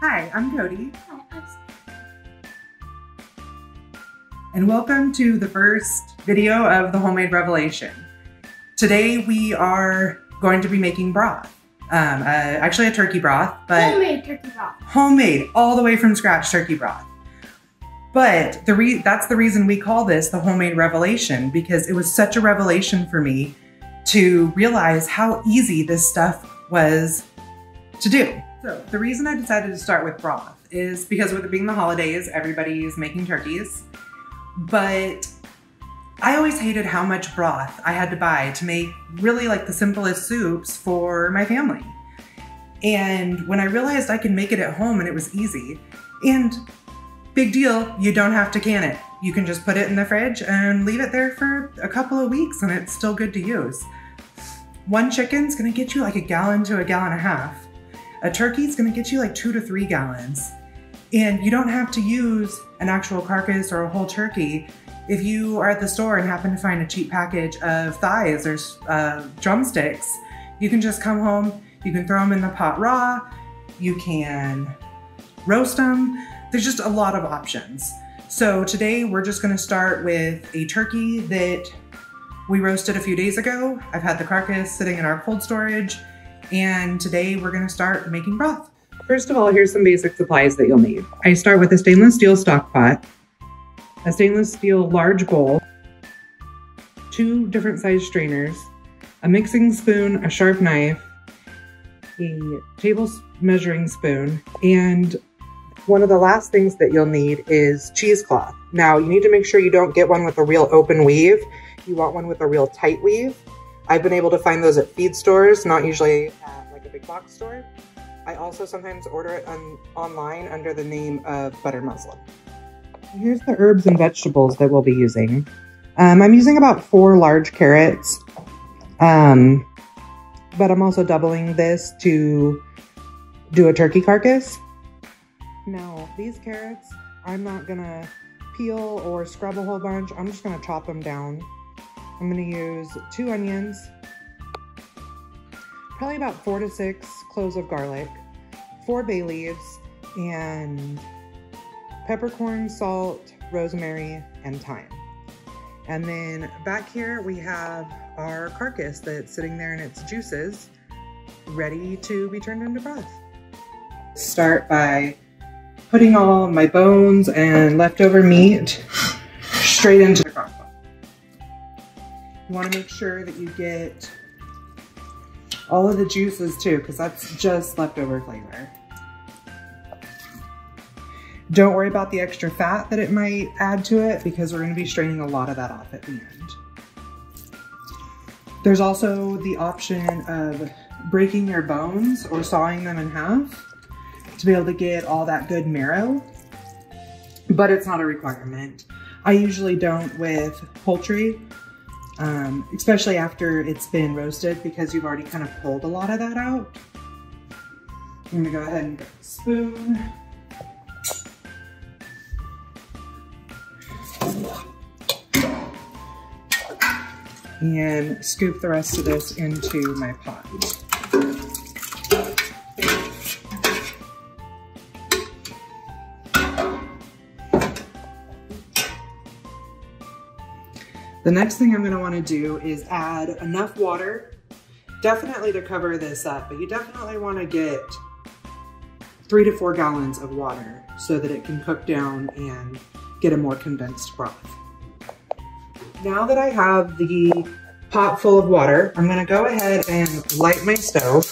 Hi, I'm Cody. And welcome to the first video of the Homemade Revelation. Today we are going to be making broth. Actually a turkey broth, but homemade turkey broth. Homemade, all the way from scratch turkey broth. But that's the reason we call this the Homemade Revelation, because it was such a revelation for me to realize how easy this stuff was to do. So the reason I decided to start with broth is because with it being the holidays, everybody's making turkeys. But I always hated how much broth I had to buy to make really like the simplest soups for my family. And when I realized I could make it at home and it was easy, and big deal, you don't have to can it. You can just put it in the fridge and leave it there for a couple of weeks and it's still good to use. One chicken's gonna get you like a gallon to a gallon and a half. A turkey's gonna get you like 2 to 3 gallons. And you don't have to use an actual carcass or a whole turkey. If you are at the store and happen to find a cheap package of thighs or drumsticks, you can just come home, you can throw them in the pot raw, you can roast them. There's just a lot of options. So today we're just gonna start with a turkey that we roasted a few days ago. I've had the carcass sitting in our cold storage, and today we're gonna start making broth. First of all, here's some basic supplies that you'll need. I start with a stainless steel stock pot, a stainless steel large bowl, 2 different size strainers, a mixing spoon, a sharp knife, a table measuring spoon, and one of the last things that you'll need is cheesecloth. Now, you need to make sure you don't get one with a real open weave. You want one with a real tight weave. I've been able to find those at feed stores, not usually at like a big box store. I also sometimes order it online under the name of butter muslin. Here's the herbs and vegetables that we'll be using. I'm using about 4 large carrots, but I'm also doubling this to do a turkey carcass. Now, these carrots, I'm not gonna peel or scrub a whole bunch. I'm just gonna chop them down. I'm gonna use 2 onions, probably about 4 to 6 cloves of garlic, 4 bay leaves, and peppercorns, salt, rosemary, and thyme. And then back here we have our carcass that's sitting there in its juices, ready to be turned into broth. Start by putting all my bones and leftover meat straight into the crock pot. You want to make sure that you get all of the juices too, because that's just leftover flavor. Don't worry about the extra fat that it might add to it, because we're going to be straining a lot of that off at the end. There's also the option of breaking your bones or sawing them in half to be able to get all that good marrow, but it's not a requirement. I usually don't with poultry, especially after it's been roasted, because you've already kind of pulled a lot of that out. I'm gonna go ahead and get a spoon. And scoop the rest of this into my pot. The next thing I'm gonna wanna do is add enough water, definitely to cover this up, but you definitely wanna get 3 to 4 gallons of water so that it can cook down and get a more condensed broth. Now that I have the pot full of water, I'm gonna go ahead and light my stove.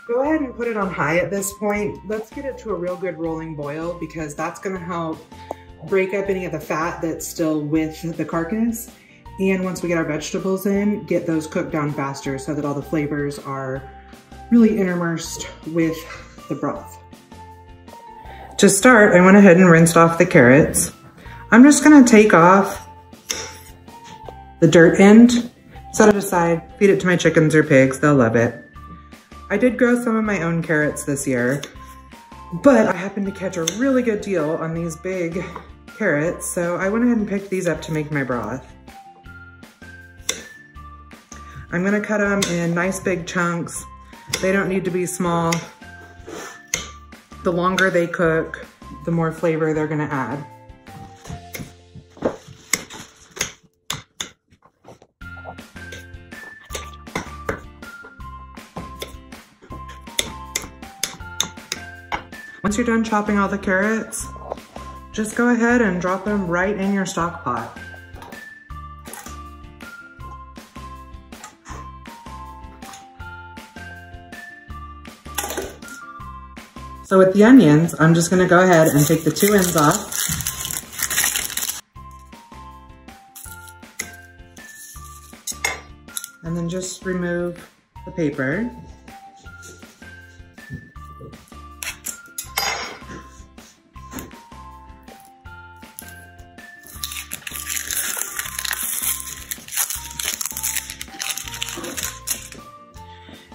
Go ahead and put it on high at this point. Let's get it to a real good rolling boil, because that's gonna help break up any of the fat that's still with the carcass. And once we get our vegetables in, get those cooked down faster so that all the flavors are really immersed with the broth. To start, I went ahead and rinsed off the carrots. I'm just gonna take off the dirt end, set it aside, feed it to my chickens or pigs, they'll love it. I did grow some of my own carrots this year, but I happened to catch a really good deal on these big carrots, so I went ahead and picked these up to make my broth. I'm gonna cut them in nice big chunks. They don't need to be small. The longer they cook, the more flavor they're gonna add. Once you're done chopping all the carrots, just go ahead and drop them right in your stock pot. So with the onions, I'm just gonna go ahead and take the 2 ends off. And then just remove the paper.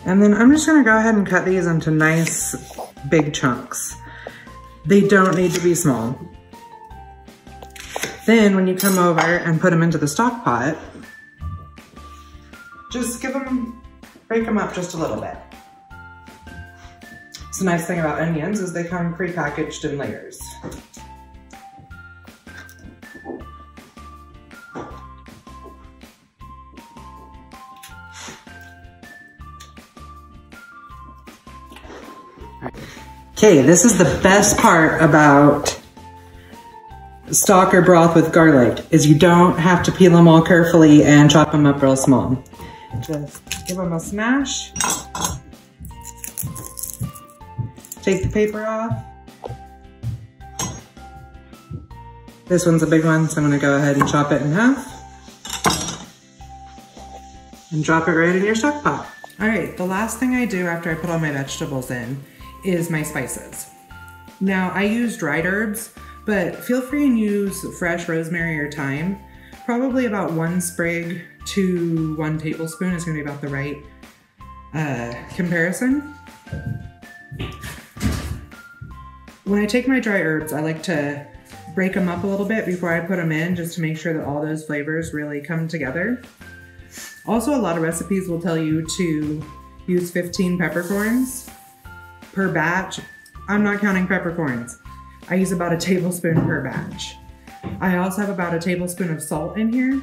And then I'm just gonna go ahead and cut these into nice big chunks. They don't need to be small. Then when you come over and put them into the stock pot, just break them up just a little bit. So the nice thing about onions is they come pre-packaged in layers. Okay, this is the best part about stock or broth with garlic, is you don't have to peel them all carefully and chop them up real small. Just give them a smash. Take the paper off. This one's a big one, so I'm gonna go ahead and chop it in half. And drop it right in your stock pot. All right, the last thing I do after I put all my vegetables in is my spices. Now I use dried herbs, but feel free and use fresh rosemary or thyme. Probably about 1 sprig to 1 tablespoon is gonna be about the right comparison. When I take my dry herbs, I like to break them up a little bit before I put them in, just to make sure that all those flavors really come together. Also, a lot of recipes will tell you to use 15 peppercorns per batch. I'm not counting peppercorns. I use about a tablespoon per batch. I also have about a tablespoon of salt in here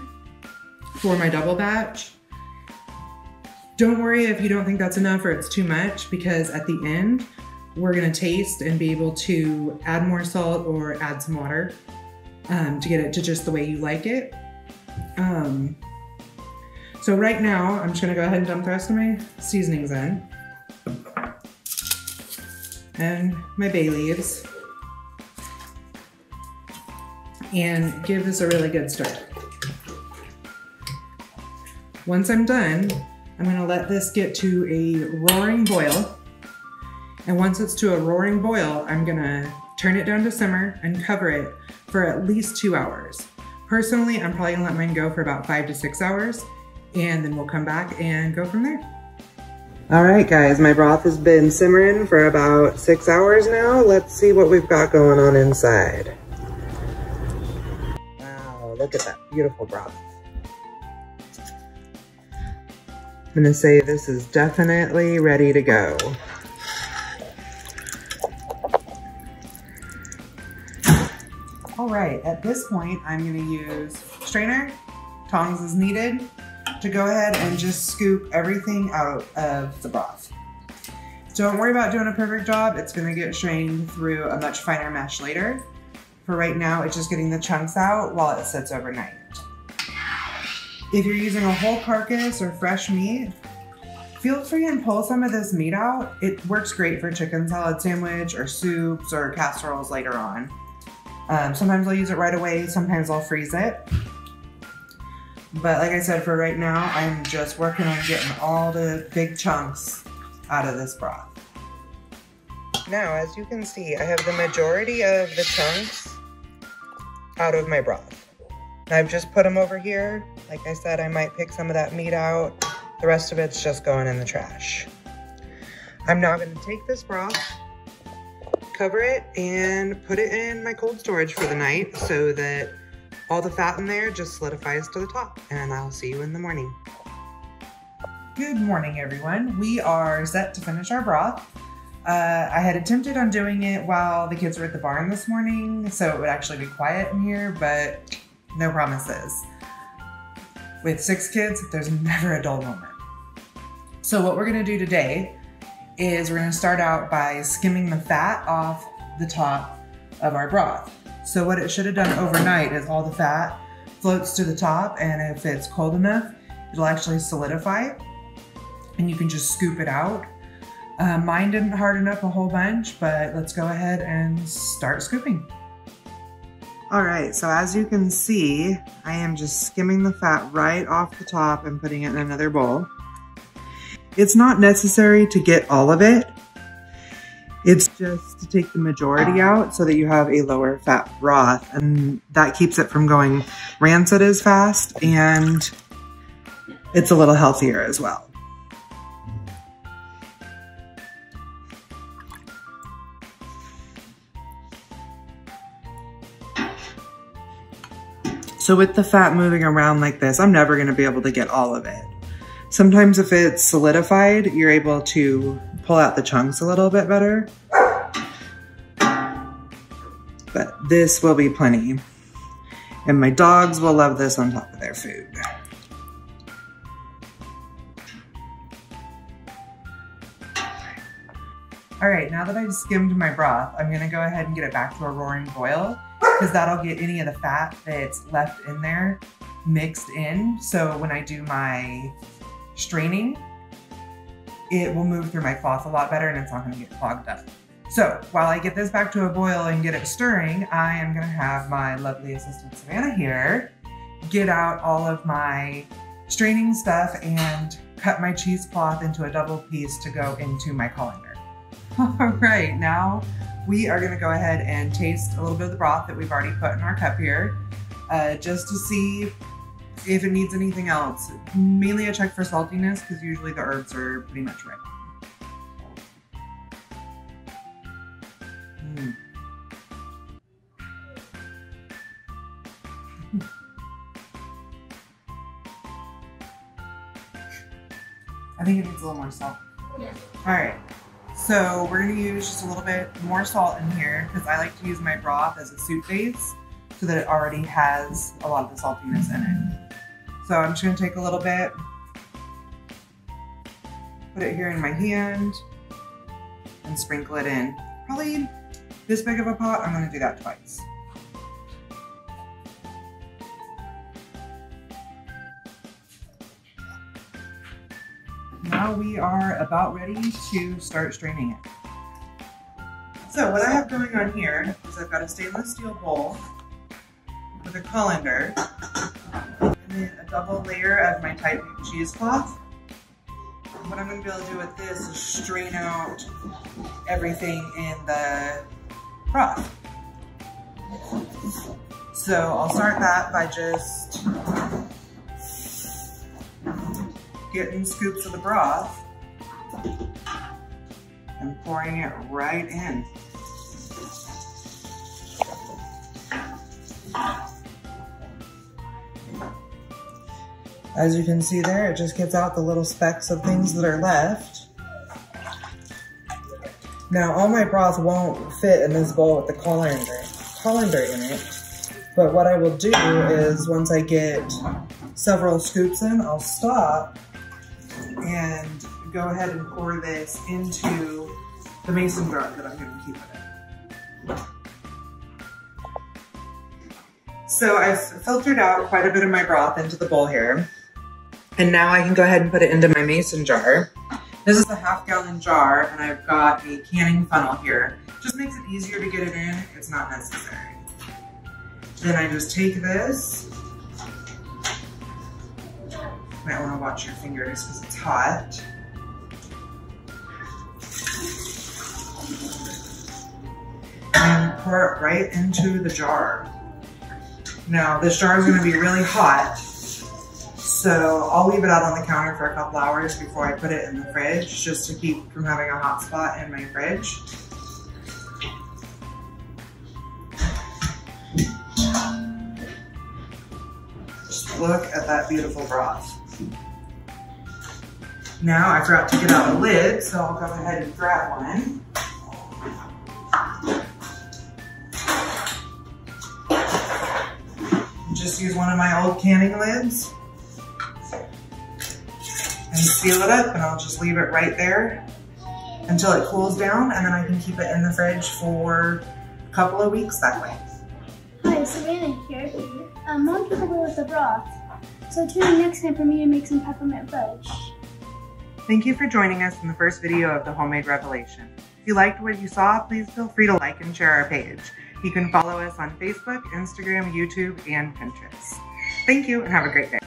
for my double batch. Don't worry if you don't think that's enough or it's too much, because at the end, we're gonna taste and be able to add more salt or add some water to get it to just the way you like it. So right now, I'm just gonna go ahead and dump the rest of my seasonings in. And my bay leaves, and give this a really good stir. Once I'm done, I'm gonna let this get to a roaring boil. And once it's to a roaring boil, I'm gonna turn it down to simmer and cover it for at least 2 hours. Personally, I'm probably gonna let mine go for about 5 to 6 hours, and then we'll come back and go from there. All right, guys, my broth has been simmering for about 6 hours now. Let's see what we've got going on inside. Wow, look at that beautiful broth. I'm gonna say this is definitely ready to go. All right, at this point, I'm gonna use strainer, tongs as needed, to go ahead and just scoop everything out of the broth. Don't worry about doing a perfect job. It's gonna get strained through a much finer mesh later. For right now, it's just getting the chunks out while it sits overnight. If you're using a whole carcass or fresh meat, feel free and pull some of this meat out. It works great for chicken salad sandwich or soups or casseroles later on. Sometimes I'll use it right away, sometimes I'll freeze it. But like I said, for right now, I'm just working on getting all the big chunks out of this broth. Now, as you can see, I have the majority of the chunks out of my broth. I've just put them over here. Like I said, I might pick some of that meat out. The rest of it's just going in the trash. I'm now gonna take this broth, cover it, and put it in my cold storage for the night so that all the fat in there just solidifies to the top, and I'll see you in the morning. Good morning, everyone. We are set to finish our broth. I had attempted on doing it while the kids were at the barn this morning, so it would actually be quiet in here, but no promises. With 6 kids, there's never a dull moment. So what we're gonna do today is we're gonna start out by skimming the fat off the top of our broth. So what it should have done overnight is all the fat floats to the top, and if it's cold enough, it'll actually solidify and you can just scoop it out. Mine didn't harden up a whole bunch, but let's go ahead and start scooping. All right, so as you can see, I am just skimming the fat right off the top and putting it in another bowl. It's not necessary to get all of it. It's just to take the majority out so that you have a lower fat broth, and that keeps it from going rancid as fast, and it's a little healthier as well. So with the fat moving around like this, I'm never gonna be able to get all of it. Sometimes if it's solidified, you're able to pull out the chunks a little bit better. But this will be plenty. And my dogs will love this on top of their food. All right, now that I've skimmed my broth, I'm gonna go ahead and get it back to a roaring boil, because that'll get any of the fat that's left in there mixed in. So when I do my straining, it will move through my cloth a lot better and it's not gonna get clogged up. So while I get this back to a boil and get it stirring, I am gonna have my lovely assistant Savannah here get out all of my straining stuff and cut my cheesecloth into a double piece to go into my colander. All right, now we are gonna go ahead and taste a little bit of the broth that we've already put in our cup here, just to see if it needs anything else. Mainly I check for saltiness because usually the herbs are pretty much right. I think it needs a little more salt. Yeah. All right. So we're gonna use just a little bit more salt in here because I like to use my broth as a soup base so that it already has a lot of the saltiness in it. So I'm just gonna take a little bit, put it here in my hand, and sprinkle it in. Probably this big of a pot, I'm gonna do that twice. Now we are about ready to start straining it. So what I have going on here is I've got a stainless steel bowl with a colander and then a double layer of my type cheesecloth. And what I'm going to be able to do with this is strain out everything in the broth. So I'll start that by just getting scoops of the broth and pouring it right in. As you can see there, it just gets out the little specks of things that are left. Now all my broth won't fit in this bowl with the colander in it, but what I will do is once I get several scoops in, I'll stop and go ahead and pour this into the mason jar that I'm going to keep it in. So I've filtered out quite a bit of my broth into the bowl here, and now I can go ahead and put it into my mason jar. This is a half-gallon jar, and I've got a canning funnel here. Just makes it easier to get it in. It's not necessary. Then I just take this. You might want to watch your fingers because it's hot. And pour it right into the jar. Now this jar is going to be really hot, so I'll leave it out on the counter for a couple hours before I put it in the fridge, just to keep from having a hot spot in my fridge. Just look at that beautiful broth. Now I forgot to get out the lid, so I'll go ahead and grab one. Just use one of my old canning lids and seal it up, and I'll just leave it right there until it cools down, and then I can keep it in the fridge for a couple of weeks that way. Hi, Savannah here. Mom took over with the broth, so tune in next time for me to make some peppermint fudge. Thank you for joining us in the first video of the Homemade Revelation. If you liked what you saw, please feel free to like and share our page. You can follow us on Facebook, Instagram, YouTube, and Pinterest. Thank you and have a great day.